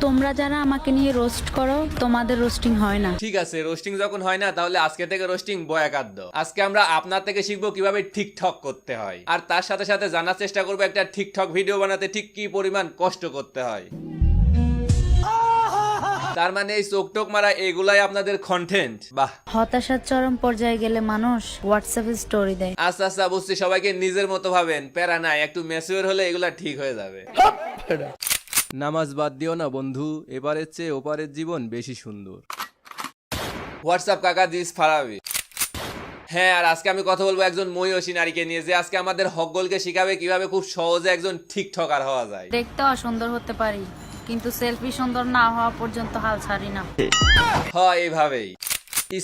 তোমরা যারা আমাকে নিয়ে রোস্ট করো তোমাদের রোস্টিং হয় না। ঠিক আছে, রোস্টিং যখন হয় না তাহলে আজকে থেকে রোস্টিং বয়াকাদ্য। আজকে আমরা আপনার থেকে শিখবো কিভাবে ঠিকঠাক করতে হয়, আর তার সাথে সাথে জানার চেষ্টা করবো একটা ঠিকঠাক ভিডিও বানাতে ঠিক কি পরিমাণ কষ্ট করতে হয়। তার মানে এই চোখটোক মারা এগুলাই আপনাদের কন্টেন্ট। বাহ, হতাশার চরম পর্যায়ে গেলে মানুষ হোয়াটসঅ্যাপে স্টোরি দেয়। আস্তে আস্তে বুঝছি, সবাইকে নিজের মতো ভাবেন, প্যারা নাই, একটু ম্যাচিওর হলে এগুলা ঠিক হয়ে যাবে। নামাজ বাদ দিও না বন্ধু, এবারের চেয়ে ওপারের জীবন বেশি সুন্দর। হোয়াটসঅ্যাপ কাকা দিস ফারাবি। হ্যাঁ, আর আজকে আমি কথা বলবো একজন মহিষী নারীকে নিয়ে, যে আজকে আমাদের হকগোলকে শিখাবে কিভাবে খুব সহজে একজন টিকটকার হওয়া যায়। দেখতে অসুন্দর হতে পারি, কিন্তু সেলফি সুন্দর না হওয়া পর্যন্ত হাল ছাড়ি না। হয় এইভাবেই।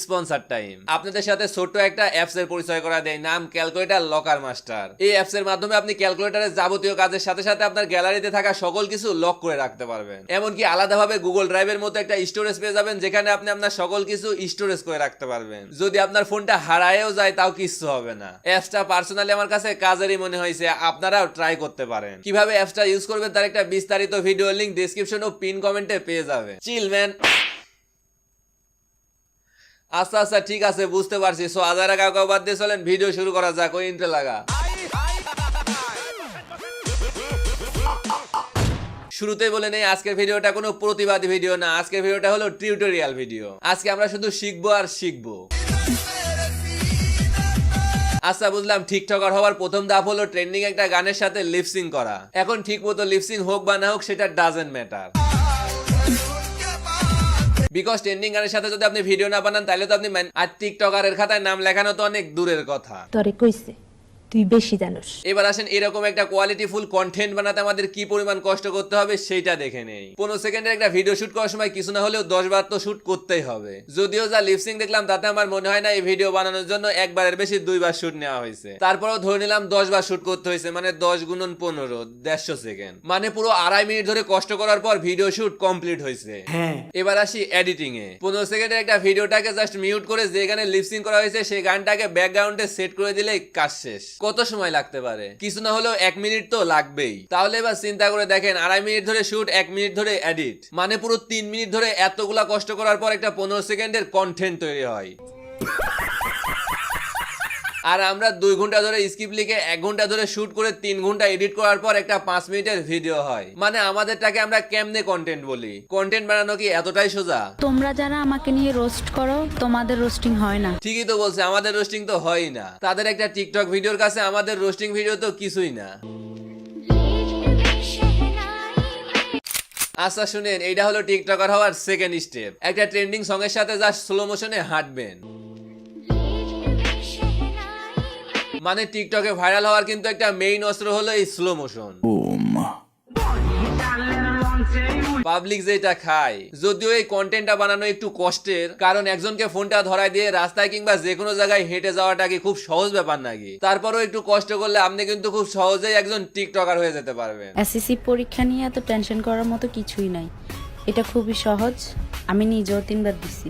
Sponsor time. আপনাদের সাথে ছোট্ট একটা অ্যাপস এর পরিচয় করা দেয়, নাম ক্যালকুলেটর লকার মাস্টার। এই অ্যাপস এর মাধ্যমে আপনি ক্যালকুলেটরের যাবতীয় কাজের সাথে সাথে আপনার গ্যালারিতে থাকা সকল কিছু লক করে রাখতে পারবেন। এমনকি আলাদাভাবে গুগল ড্রাইভের মতো একটা স্টোরেজ পেয়ে যাবেন, যেখানে আপনি আপনার সকল কিছু স্টোরেজ করে রাখতে পারবেন। যদি আপনার ফোনটা হারায়েও যায় তাও কিচ্ছু হবে না। অ্যাপসটা পার্সোনালি আমার কাছে কাজেরই মনে হয়েছে, আপনারাও ট্রাই করতে পারেন। কিভাবে অ্যাপসটা ইউজ করবেন তার একটা বিস্তারিত ভিডিও লিংক ডেসক্রিপশন ও পিন কমেন্টে পেয়ে যাবেন। চিল ম্যান। আচ্ছা আচ্ছা, ঠিক আছে, বুঝতে পারছি। সো আজারা কাউকে বাদ দিয়ে চলেন ভিডিও শুরু করা যাক। ওই ইন্ট্রো লাগা। শুরুতেই বলে নেই, আজকের ভিডিওটা কোনো প্রতিবাদী ভিডিও না, আজকের ভিডিওটা হলো টিউটোরিয়াল ভিডিও। আজকে আমরা শুধু শিখবো আর শিখবো। আচ্ছা বুঝলাম, টিকটকার হওয়ার প্রথম ধাপ হলো ট্রেন্ডিং একটা গানের সাথে লিপসিং করা। এখন ঠিক মতো লিপসিং হোক বা না হোক সেটা ডাজেন্ট ম্যাটার, বিকজ ট্রেন্ডিং গানের সাথে যদি আপনি ভিডিও না বানান তাহলে তো আপনি আর টিকটকারের খাতায় নাম লেখানো তো অনেক দূরের কথা। তরে কইছে তুই বেশি জানোস। এবার আসেন, এরকম একটা কোয়ালিটিফুল কন্টেন্ট বানাতে আমাদের কি পরিমাণ কষ্ট করতে হবে সেটা দেখে নেই। 15 সেকেন্ডের একটা ভিডিও শুট করার সময় কিছু না হলেও 10 বার তো শুট করতেই হবে। যদিও যা লিপসিং দেখলাম তাতে আমার মনে হয় না এই ভিডিও বানানোর জন্য একবারের বেশি 2 বার শুট নেওয়া হয়েছে। তারপরেও ধরে নিলাম 10 বার শুট করতে হয়েছে, মানে 10 গুণন 15, 150 সেকেন্ড, মানে পুরো 2.5 মিনিট ধরে কষ্ট করার পর ভিডিও শুট কমপ্লিট হয়েছে। এবার আসি এডিটিং এ। 15 সেকেন্ডের একটা ভিডিওটাকে জাস্ট মিউট করে যে গানে লিপসিং করা হয়েছে সেই গানটাকে ব্যাকগ্রাউন্ডে সেট করে দিলেই কাজ শেষ। কত সময় লাগতে পারে? কিছু না হলেও 1 মিনিট তো লাগবেই। তাহলে এবার চিন্তা করে দেখেন, 2.5 মিনিট ধরে শুট, 1 মিনিট ধরে এডিট, মানে পুরো 3 মিনিট ধরে এতগুলা কষ্ট করার পর একটা 15 সেকেন্ডের কন্টেন্ট তৈরি হয়। আর আমরা 2 ঘন্টা ধরে স্ক্রিপ্ট লিখে 1 ঘন্টা ধরে শুট করে 3 ঘন্টা এডিট করার পর একটা 5 মিনিটের ভিডিও হয়। মানে আমাদেরটাকে আমরা কেমনে কন্টেন্ট বলি? কন্টেন্ট বানানো কি এতটাই সোজা? তোমরা যারা আমাকে নিয়ে রোস্ট করো তোমাদের রোস্টিং হয় না। ঠিকই তো বলছে, আমাদের রোস্টিং তো হয়ই না। তাদের একটা টিকটক ভিডিওর কাছে আমাদের রোস্টিং ভিডিও তো কিছুই না। আচ্ছা শুনেন, এইটা হলো টিকটকার হওয়ার সেকেন্ড স্টেপ। একটা ট্রেন্ডিং সং এর সাথে জাস্ট স্লো মোশনে হাঁটবেন। মানে টিকটকে ভাইরাল হওয়ার কিন্তু একটা মেইন অস্ত্র হলো এই স্লো মোশন। পাবলিক যেটা খায়। যদিও এই কন্টেন্টটা বানানো একটু কষ্টের, কারণ একজনকে ফোনটা ধরায় দিয়ে রাস্তায় কিংবা যে কোনো জায়গায় হেঁটে যাওয়াটা কি খুব সহজ ব্যাপার নাকি? তারপরেও একটু কষ্ট করলে আপনি কিন্তু খুব সহজেই একজন টিকটকার হয়ে যেতে পারবেন। এসএসসি পরীক্ষা নিয়ে এত টেনশন করার মতো কিছুই নাই, এটা খুবই সহজ। আমি নিজেও 3 বার দিছি।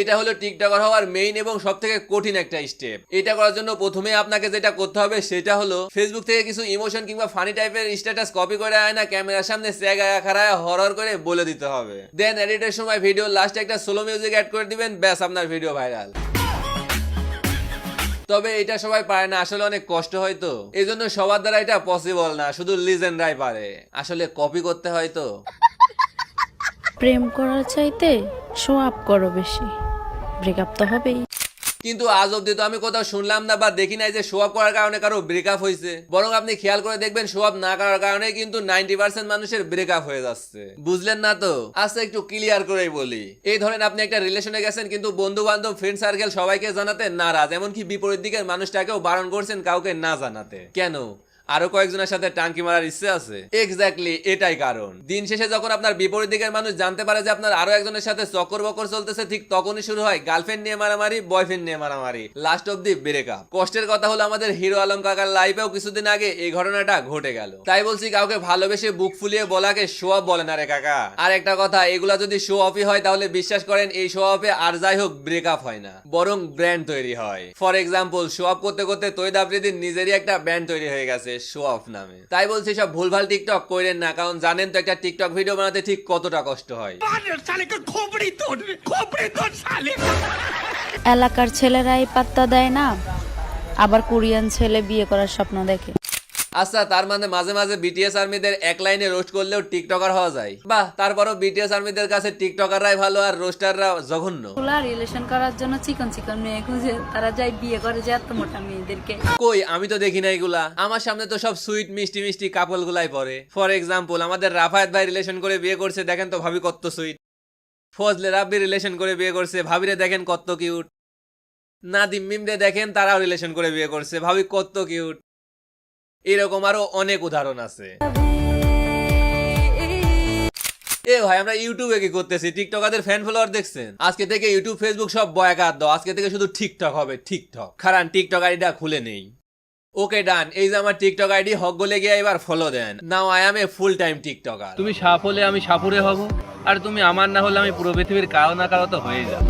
এটা হলো টিকটকার হওয়ার মেইন এবং সবথেকে কঠিন একটা স্টেপ। এটা করার জন্য প্রথমে আপনাকে যেটা করতে হবে সেটা হলো ফেসবুক থেকে কিছু ইমোশন কিংবা ফানি টাইপের স্ট্যাটাস কপি করে আয়না ক্যামেরার সামনে জায়গায় খাড়ায় হরর করে বলে দিতে হবে। দেন এডিটের সময় ভিডিও লাস্টে একটা সোলো মিউজিক অ্যাড করে দিবেন, ব্যাস আপনার ভিডিও ভাইরাল। তবে এটা সবাই পারে না, আসলে অনেক কষ্ট হয় তো, এই জন্য সবার দ্বারা এটা পসিবল না, শুধু লিজেন্ডরাই পারে। আসলে কপি করতে হয় তো। প্রেম করার চাইতে শো আপ করো বেশি, ব্রেকআপ তো হবেই। কিন্তু আজ অব্দি তো আমি কোথাও শুনলাম না বা দেখি নাই যে শো আপ করার কারণে কারো ব্রেকআপ হয়েছে। বরং আপনি খেয়াল করে দেখবেন, শো আপ না করার কারণে কিন্তু 90% মানুষের ব্রেকআপ হয়ে যাচ্ছে। বুঝলেন না তো? আচ্ছা একটু ক্লিয়ার করেই বলি। এই ধরেন আপনি একটা রিলেশনে গেছেন, কিন্তু বন্ধু বান্ধব ফ্রেন্ড সার্কেল সবাইকে জানাতে নারাজ, এমনকি বিপরীত দিকের মানুষটাকেও বারণ করছেন কাউকে না জানাতে। কেন? আরো কয়েকজনের সাথে টাঙ্কি মারার ইচ্ছে আছে? এক্স্যাক্টলি এটাই কারণ। দিন শেষে যখন আপনার বিপরীত দিকের মানুষ জানতে পারে যে আপনার আরো একজনের সাথে চক্কর বকর চলতেছে, ঠিক তখনই শুরু হয় গার্লফ্রেন্ড নিয়ে মারামারি, বয়ফ্রেন্ড নিয়ে মারামারি, লাস্ট অব দি ব্রেকআপ। কষ্টের কথা হলো আমাদের হিরো আলম কাকার লাইফেও কিছুদিন আগে এই ঘটনাটা ঘটে গেল। তাই বলছি, কাউকে ভালোবেসে বুক ফুলিয়ে বলাকে শো অফ বলে না রে কাকা। আর একটা কথা, এগুলা যদি শো অফই হয় তাহলে বিশ্বাস করেন এই শো অফে আর যাই হোক ব্রেকআপ হয় না, বরং ব্র্যান্ড তৈরি হয়। ফর এক্সাম্পল, শো অফ করতে করতে তৈদ আফ্রিদির নিজেরই একটা ব্র্যান্ড তৈরি হয়ে গেছে, শো অফ নামে। তাই বলছি সব ভুলভাল টিকটক কইরেন না, কারণ জানেন তো একটা টিকটক ভিডিও বানাতে ঠিক কতটা কষ্ট হয়। এলাকার ছেলেরাই পাত্তা দেয় না, আবার কোরিয়ান ছেলে বিয়ে করার স্বপ্ন দেখে। আচ্ছা, তার মানে মাঝে মাঝে বিটিএস আর্মিদের এক লাইনে রোস্ট করলেও টিকটকার হওয়া যায়? বাহ, তারপরও বিটিএস আর্মিদের কাছে টিকটকাররাই ভালো আর রোস্টাররা জঘন্য। রিলেশন করার জন্য চিকন চিকন মেয়ে খুঁজে তারা যায় বিয়ে করে যে এত মোটা মেয়েদেরকে। কই, আমি তো দেখি না এগুলা। আমার সামনে তো সব সুইট মিষ্টি মিষ্টি কাপল গুলাই পড়ে। ফর এক্সাম্পল, আমাদের রাফায়েত ভাই রিলেশন করে বিয়ে করছে, দেখেন তো ভাবি কত সুইট। ফজলে রাব্বি রিলেশন করে বিয়ে করছে, ভাবিরে দেখেন কত কিউট। নাদিম মিমরে দেখেন, তারাও রিলেশন করে বিয়ে করছে, ভাবি কত কিউট। এরকম আরো অনেক উদাহরণ আছে। এ ভাই, আমরা ইউটিউবে কি করতেছি? টিকটকারদের ফ্যান ফলোয়ার দেখছেন? আজকে থেকে ইউটিউব ফেসবুক সব বয়কাত দাও, আজকে থেকে শুধু টিকটক হবে। টিকটক খারান, টিকটক আইডিটা খুলে নেই। ওকে ডান, এই যে আমার টিকটক আইডি, হক বলে গিয়ে এবার ফলো দেন। Now I am a full time tiktoker. তুমি সাপ হলে আমি সাপুরে হব, আর তুমি আমার না হলে আমি পুরো পৃথিবীর কারো না কারো তো হয়ে যাব।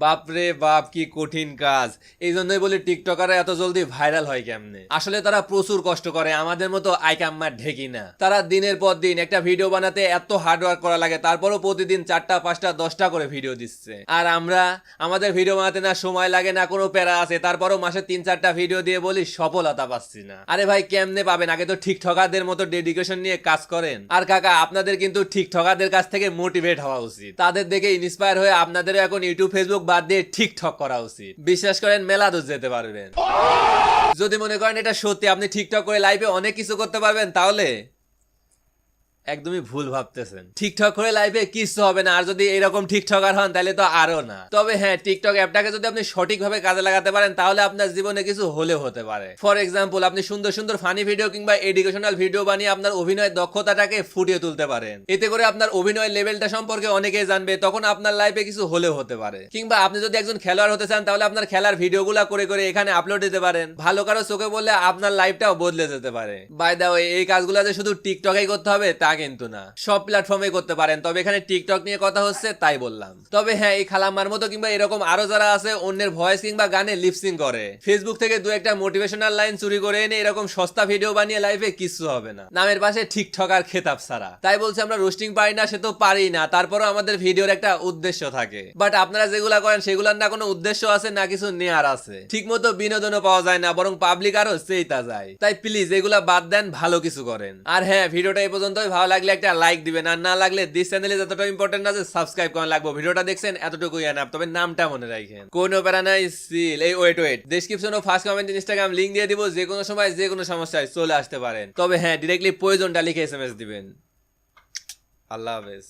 বাপরে বাপ, কি কঠিন কাজ। এই জন্যই বলি টিকটকাররা এত জলদি ভাইরাল হয় কেমনে। আসলে তারা প্রচুর কষ্ট করে, আমাদের মতো আইকাম্মার ঢেকি না। তারা দিনের পর দিন একটা ভিডিও বানাতে এত হার্ড ওয়ার্ক করা লাগে, তারপরও প্রতিদিন 4টা 5টা 10টা করে ভিডিও দিচ্ছে। আর আমরা, আমাদের ভিডিও বানাতে না সময় লাগে না কোনো প্যারা আছে, তারপরও মাসে 3-4টা ভিডিও দিয়ে বলি সফলতা পাচ্ছি না। আরে ভাই, কেমনে পাবেন? আগে তো টিকটকারদের মতো ডেডিকেশন নিয়ে কাজ করেন। আর কাকা, আপনাদের কিন্তু টিকটকারদের কাছ থেকে মোটিভেট হওয়া উচিত। তাদের দেখে ইন্সপায়ার হয়ে আপনাদের এখন ইউটিউব ফেসবুক বাদ দিয়ে টিকটক করা উচিত। বিশ্বাস করেন, মেলা দূর যেতে পারবেন। যদি মনে করেন এটা সত্যি, আপনি টিকটক করে লাইভে অনেক কিছু করতে পারবেন, তাহলে একদমই ভুল ভাবতেছেন। টিকটক করে লাইভে কিছু হবে না, আর যদি এরকম টিকটকার হন তাহলে তো আরো না। তবে হ্যাঁ, টিকটক অ্যাপটাকে যদি আপনি সঠিকভাবে কাজে লাগাতে পারেন, তাহলে আপনার জীবনে কিছু হলেও হতে পারে। ফর এক্সাম্পল, আপনি সুন্দর সুন্দর ফানি ভিডিও কিংবা এডুকেশনাল ভিডিও বানিয়ে আপনার অভিনয়ের দক্ষতাটাকে ফুটিয়ে তুলতে পারেন। এতে করে আপনার অভিনয়ের লেভেলটা সম্পর্কে অনেকেই জানবে, তখন আপনার লাইফে কিছু হলেও হতে পারে। কিংবা আপনি যদি একজন খেলোয়াড় হতে চান, তাহলে আপনার খেলার ভিডিওগুলো করে করে এখানে আপলোড দিতে পারেন। ভালো কারো চোখে বললে আপনার লাইফটাও বদলে যেতে পারে। বাই দা ওয়ে, এই কাজগুলো যে শুধু টিকটকেই করতে হবে তা কিন্তু না, সব প্ল্যাটফর্মে করতে পারেন। তবে এখানে টিকটক নিয়ে কথা হচ্ছে তাই বললাম। তবে হ্যাঁ, এই খালাম্মার মতো কিংবা এরকম আরো যারা আছে অন্যের ভয়েস কিংবা গানে লিপসিং করে, ফেসবুক থেকে 2-1টা মোটিভেশনাল লাইন চুরি করে এনে এরকম সস্তা ভিডিও বানিয়ে লাইফে কিছু হবে না, নামের পাশে টিকটক আর খেতাব ছাড়া। তাই বলছি, আমরা রোস্টিং পারি না সে তো পারি না, তারপরও আমাদের ভিডিওর একটা উদ্দেশ্য থাকে। বাট আপনারা যেগুলা করেন সেগুলার না কোনো উদ্দেশ্য আছে না কিছু নেয়ার আছে। ঠিক মতো বিনোদনও পাওয়া যায় না, বরং পাবলিক আরো চেইতা যায়। তাই প্লিজ এগুলা বাদ দেন, ভালো কিছু করেন। আর হ্যাঁ, ভিডিওটা এই পর্যন্তই। ভালো লাগলে একটা লাইক দিবেন, আর না লাগলে দিস চ্যানেলে যতটা ইম্পর্টেন্ট আছে সাবস্ক্রাইব করা লাগবে। ভিডিওটা দেখছেন এতটুকুই এনাফ, তবে নামটা মনে রাখেন। কোন প্যারা নাই সিল। এই ওয়েট ডেসক্রিপশন ও ফার্স্ট কমেন্ট ইনস্টাগ্রাম লিংক দিয়ে দিব, যে কোনো সময় যে কোনো সমস্যায় চলে আসতে পারেন। তবে হ্যাঁ, ডিরেক্টলি প্রয়োজনটা লিখে SMS দিবেন। আল্লাহ হাফেজ।